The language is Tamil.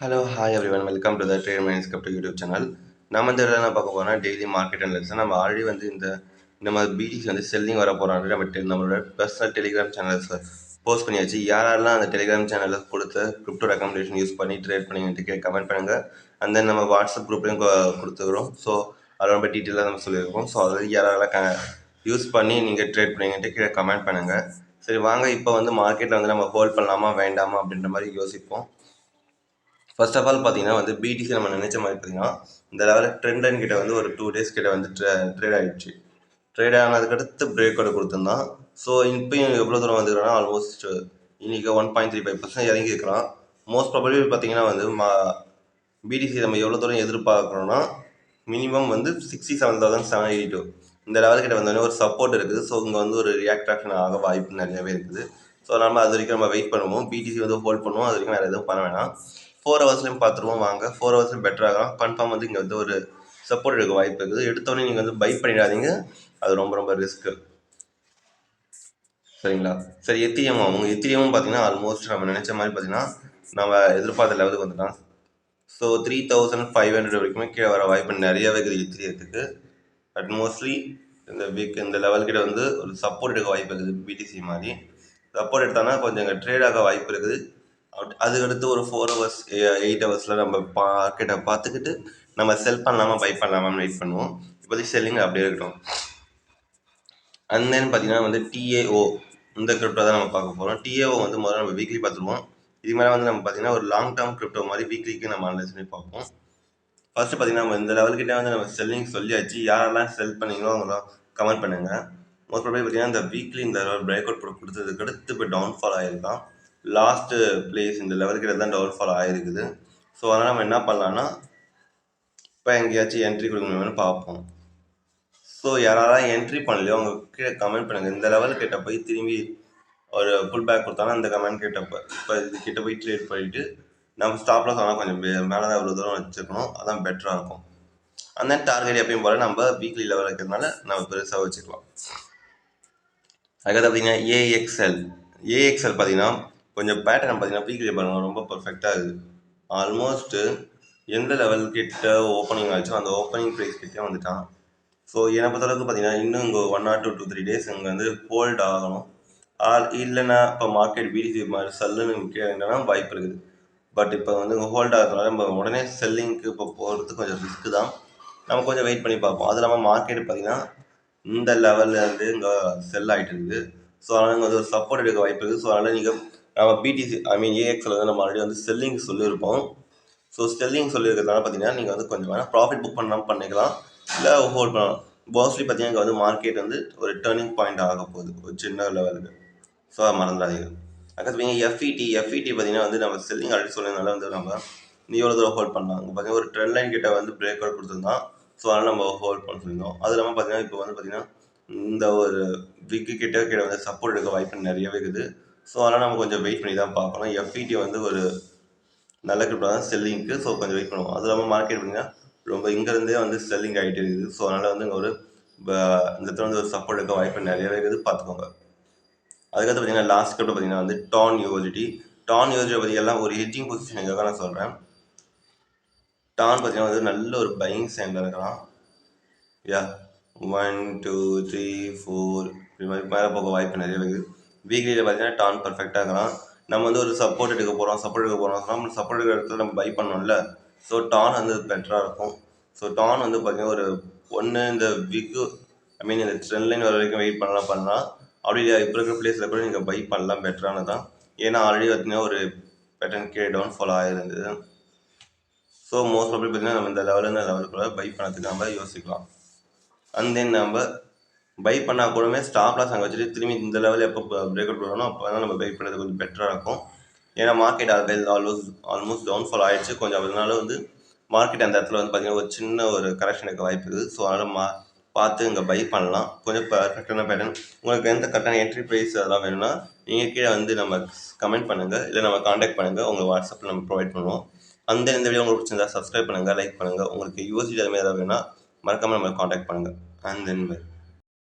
Hello hi everyone welcome to the trade minds captor YouTube channel. நம்ம இந்த இதில் என்ன பார்க்க போகிறோம்னா டெய்லி மார்க்கெட் அனலிசிஸ். நம்ம ஆல்ரெடி வந்து இந்த மாதிரி பிடிசி வந்து செல்லிங் வர போகிறாங்க. நம்மளோட பர்சனல் டெலிகிராம் சேனல்ஸ் போஸ்ட் பண்ணியாச்சு. யாரெல்லாம் அந்த டெலிகிராம் சேனலில் கொடுத்த கிரிப்டோ ரெக்கமெண்டேஷன் யூஸ் பண்ணி ட்ரேட் பண்ணிட்டு கமெண்ட் பண்ணுங்கள். அண்ட் தென் நம்ம வாட்ஸ்அப் குரூப்லையும் கொடுத்துக்கிறோம். ஸோ அதை ரொம்ப டீட்டெயிலாக நம்ம சொல்லியிருக்கோம். ஸோ அதில் யாரெல்லாம் யூஸ் பண்ணி நீங்கள் ட்ரேட் பண்ணிங்கன்ட்டு கீழே கமெண்ட் பண்ணுங்கள். சரி வாங்க, இப்போ வந்து மார்க்கெட்டில் வந்து நம்ம ஹோல்ட் பண்ணலாமா வேண்டாமா அப்படின்ற மாதிரி யோசிப்போம். ஃபர்ஸ்ட் ஆஃப் ஆல் பார்த்தீங்கன்னா வந்து பிடிசி நம்ம நினைச்ச மாதிரி பார்த்தீங்கன்னா இந்த லெவலில் ட்ரெண்ட் லைன் கிட்ட வந்து ஒரு 2 days கிட்ட வந்து ட்ரேட் ஆகிடுச்சு. ட்ரேட் ஆனதுக்கடுத்து பிரேக் அவுட் கொடுத்துருந்தான். ஸோ இப்போயும் எவ்வளோ தூரம் வந்துருக்கான்னா ஆல்மோஸ்ட் இன்றைக்கி 1.35% இறங்கி இருக்கலாம். மோஸ்ட் ப்ராபபிளி பார்த்தீங்கன்னா வந்து பிடிசி நம்ம எவ்வளோ தூரம் எதிர்பார்க்குறோன்னா மினிமம் வந்து 67,782 இந்த லெவல்கிட்ட வந்தோடனே ஒரு சப்போர்ட் இருக்குது. ஸோ இங்கே வந்து ஒரு ரியாக்ட்ராக்ஷன் ஆக வாய்ப்பு நிறையவே இருக்குது. ஸோ நம்ம அது வரைக்கும் நம்ம வெயிட் பண்ணுவோம். பிடிசி வந்து ஹோல்ட் பண்ணுவோம். அது வரைக்கும் வேறு எதுவும் பண்ண வேணாம். 4 ஹவர்ஸ்லையும் பார்த்துருவோம். வாங்க 4 ஹவர்ஸ்லையும் பெட்டராகலாம். கன்ஃபார்ம் வந்து இங்கே வந்து ஒரு சப்போர்ட் எடுக்க வாய்ப்பு இருக்குது. எடுத்தோடனே நீங்கள் வந்து பை பண்ணிடாதீங்க, அது ரொம்ப ரொம்ப ரிஸ்க்கு. சரிங்களா? சரி, எத்திரியம் அவங்க எத்திரியமும் பார்த்தீங்கன்னா ஆல்மோஸ்ட் நம்ம நினச்ச மாதிரி பார்த்தீங்கன்னா நம்ம எதிர்பார்த்த லெவலுக்கு வந்துட்டான். ஸோ 3,500 வரைக்குமே கீழே வர வாய்ப்பு நிறையவே இருக்குது எத்திரியத்துக்கு. பட் மோஸ்ட்லி இந்த லெவல்கிட்ட வந்து ஒரு சப்போர்ட் எடுக்க வாய்ப்பு இருக்குது. பிடிசி மாதிரி சப்போர்ட் எடுத்தாங்கன்னா கொஞ்சம் இங்கே ட்ரேட் ஆக வாய்ப்பு இருக்குது. அதுக்கடுத்து ஒரு 4 ஹவர்ஸ் 8 ஹவர்ஸில் நம்ம மார்க்கெட்டை பார்த்துக்கிட்டு நம்ம செல் பண்ணலாமா பை பண்ணலாமான்னு வெயிட் பண்ணுவோம். இப்போதைக்கு செல்லிங் அப்படியே இருக்கட்டும். அண்ட் தென் பார்த்தீங்கன்னா வந்து டிஏஓ இந்த கிரிப்டோ தான் நம்ம பார்க்க போகிறோம். டிஏஓ வந்து முதல்ல நம்ம வீக்லி பார்த்துருவோம். இது மாதிரி வந்து நம்ம பார்த்தீங்கன்னா ஒரு லாங் டேர்ம் கிரிப்டோ மாதிரி வீக்லிக்கு நம்ம அனலைஸ் பண்ணி பார்ப்போம். ஃபர்ஸ்ட் பார்த்தீங்கன்னா நம்ம இந்த லெவல்கிட்ட வந்து நம்ம செல்லிங் சொல்லியாச்சு. யாரெல்லாம் செல் பண்ணீங்களோ அவங்களாம் கமெண்ட் பண்ணுங்கள். மோஸ்ட் ப்ராபபிலி பார்த்தீங்கன்னா இந்த வீக்லி இந்த பிரேக் அவுட் கொடுத்ததுக்கு அடுத்து இப்போ டவுன்ஃபால் ஆகிருக்கான். லாஸ்ட்டு பிளேஸ் இந்த லெவல்கிட்ட தான் டவுன்ஃபால் ஆகிருக்குது. ஸோ அதனால் நம்ம என்ன பண்ணலான்னா இப்போ எங்கேயாச்சும் என்ட்ரி கொடுக்கணும்னு பார்ப்போம். ஸோ யாரெல்லாம் என்ட்ரி பண்ணலையோ அவங்க கீழே கமெண்ட் பண்ணுங்கள். இந்த லெவல் கிட்ட போய் திரும்பி ஒரு ஃபுல் பேக் கொடுத்தாலும் அந்த கமெண்ட் கிட்ட இப்போ இது கிட்ட போய் ட்ரேட் பண்ணிவிட்டு நம்ம ஸ்டாப் லாஸ் ஆனால் கொஞ்சம் மேலே தான் இவ்வளோ தூரம் வச்சுருக்கணும். அதான் பெட்டராக இருக்கும். அந்த டார்கெட் எப்பயும் போல் நம்ம வீக்லி லெவல் இருக்கிறதுனால நம்ம பெருசாக வச்சுக்கலாம். அதுக்கடுத்து பார்த்தீங்கன்னா ஏஎக்ஸ்எல் பார்த்தீங்கன்னா கொஞ்சம் பேட்டர்ன் பார்த்தீங்கன்னா வீக்லி பாருங்கள் ரொம்ப பர்ஃபெக்டாக இருக்குது. ஆல்மோஸ்ட்டு எந்த லெவல் கிட்ட ஓப்பனிங் ஆச்சோ அந்த ஓப்பனிங் ப்ரைஸ் கிட்டே வந்துட்டான். ஸோ என்னை பொறுத்தளவுக்கு பார்த்தீங்கன்னா இன்னும் இங்கே 1 or 2 days இங்கே வந்து ஹோல்ட் ஆகணும். இல்லைன்னா இப்போ மார்க்கெட் பிடிசி மாதிரி செல்லுன்னு என்னன்னா வாய்ப்பு இருக்குது. பட் இப்போ வந்து இங்கே ஹோல்ட் ஆகிறதுனால நம்ம உடனே செல்லிங்க்கு இப்போ போகிறதுக்கு கொஞ்சம் ரிஸ்க்கு தான். நம்ம கொஞ்சம் வெயிட் பண்ணி பார்ப்போம். அது இல்லாமல் மார்க்கெட் பார்த்தீங்கன்னா இந்த லெவலில் வந்து இங்கே செல் ஆகிட்டு இருக்குது. ஸோ அதனால் இங்கே வந்து ஒரு சப்போர்ட் எடுக்க வாய்ப்பு இருக்குது. ஸோ அதனால் நீங்கள் நம்ம பிடிசி ஏஎக்ஸில் வந்து நம்ம ஆல்ரெடி வந்து செல்லிங் சொல்லியிருப்போம். ஸோ செல்லிங் சொல்லியிருக்கிறதுனால பார்த்தீங்கன்னா நீங்கள் வந்து கொஞ்சம் வேணால் ப்ராஃபிட் புக் பண்ணாமல் பண்ணிக்கலாம், இல்லை ஹோல்ட் பண்ணலாம். மோஸ்ட்லி பார்த்தீங்கன்னா இங்கே வந்து மார்க்கெட் வந்து ஒரு டேர்னிங் பாயிண்ட் ஆக போகுது ஒரு சின்ன லெவலுக்கு. ஸோ அதை மறந்துடாதீங்க. அதுக்கடுத்து எஃப்இடி பார்த்தீங்கன்னா வந்து நம்ம செல்லிங் ஆல்ரெடி சொல்லியிருந்தால வந்து நம்ம நீ எவ்வளோ தூரம் ஹோல்ட் பண்ணலாம். அங்கே பார்த்தீங்கன்னா ஒரு ட்ரெண்ட் லைன் கிட்ட வந்து பிரேக் அவுட் கொடுத்துருந்தான். ஸோ அதனால் நம்ம ஹோல்ட் பண்ண சொல்லியிருந்தோம். அது இல்லாமல் பார்த்தீங்கன்னா இப்போ வந்து பார்த்தீங்கன்னா இந்த ஒரு விக்கு கிட்ட வந்து சப்போர்ட் எடுக்க வாய்ப்பு நிறையவே இருக்குது. ஸோ அதனால் நம்ம கொஞ்சம் வெயிட் பண்ணி தான் பார்க்கணும். எஃப்இடி வந்து ஒரு நல்ல கிரிப்டோ தான் செல்லிங்க்கு. ஸோ கொஞ்சம் வெயிட் பண்ணுவோம். அது இல்லாமல் மார்க்கெட் பார்த்தீங்கன்னா ரொம்ப இங்கேருந்தே வந்து செல்லிங் ஆகிட்டு இருக்குது. ஸோ அதனால் வந்து இங்கே ஒரு இந்த இடத்துல வந்து ஒரு சப்போர்ட் எடுக்க வாய்ப்பு நிறையவே இருக்குது, பார்த்துக்கோங்க. அதுக்கடுத்து பார்த்தீங்கன்னா லாஸ்ட் கிரிப்டோ பார்த்தீங்கன்னா வந்து டான் யூஎஸ்டி பற்றி எல்லாம் ஒரு ஹெட்ஜிங் பொசிஷனுக்காக நான் சொல்கிறேன். டான் பார்த்தீங்கன்னா வந்து நல்ல ஒரு பையிங் சைனில் இருக்கலாம். 1 2 3 4 இது மாதிரி மேலே போக வாய்ப்பு நிறைய இருக்குது. வீக்லியில் பார்த்தீங்கன்னா டான் பர்ஃபெக்டாக இருக்கலாம். நம்ம வந்து ஒரு சப்போர்ட் எடுக்க போகிறோம் நம்ம சப்போர்ட் எடுக்கிற இடத்துல நம்ம பை பண்ணோம்ல. ஸோ டான் வந்து பெட்டராக இருக்கும். ஸோ டான் வந்து பார்த்தீங்கன்னா ஒரு இந்த விக்கு இந்த ட்ரெண்ட் லைன் வர வரைக்கும் வெயிட் பண்ணலாம். அப்படி இப்போ இருக்கிற பிளேஸில் கூட நீங்கள் பை பண்ணலாம், பெட்டரானதான். ஏன்னா ஆல்ரெடி பார்த்தீங்கன்னா ஒரு பேட்டர்ன் கே டவுன்ஃபால் ஆகிருந்தது. ஸோ மோஸ்ட் ப்ராபபிலி பார்த்தீங்கன்னா நம்ம இந்த லெவலுக்குள்ள பை பண்ணதுக்கு நம்ம யோசிக்கலாம். அண்ட் தென் நம்ம பை பண்ணால் கூடவே ஸ்டாப் லாஸ் அங்கே வச்சுட்டு திரும்பி இந்த லெவலில் எப்போ பிரேக் அவுட் பண்ணணும் அப்போ தான் நம்ம பை பண்ணுறது கொஞ்சம் பெட்டராக இருக்கும். ஏன்னா மார்க்கெட் ஆல்மோஸ்ட் டவுன்ஃபால் ஆகிடுச்சு கொஞ்சம். அதனால வந்து மார்க்கெட் அந்த இடத்துல வந்து பார்த்திங்கன்னா ஒரு சின்ன ஒரு கரெக்ஷன் இருக்க வாய்ப்பு இருக்குது. ஸோ அதனால் பார்த்து இங்கே பை பண்ணலாம். கொஞ்சம் பர்ஃபெக்டான பேட்டர்ன். உங்களுக்கு எந்த கரெக்டான என்ட்ரி ப்ரைஸ் அதெல்லாம் வேணும்னா நீங்கள் கீழே வந்து நம்ம கமெண்ட் பண்ணுங்கள், இல்லை நம்ம காண்டாக்ட் பண்ணுங்கள். உங்கள் வாட்ஸ்அப்பில் நம்ம ப்ரொவைட் பண்ணுவோம். இந்த வீடியோ உங்களுக்கு பிடிச்சிருந்தா சப்ஸ்கிரைப் பண்ணுங்கள், லைக் பண்ணுங்கள். உங்களுக்கு யூஎஸ்டி அதுமாதிரி ஏதாவது வேணும்னா மறக்காமல் நம்ம காண்டாக்ட் பண்ணுங்கள். And then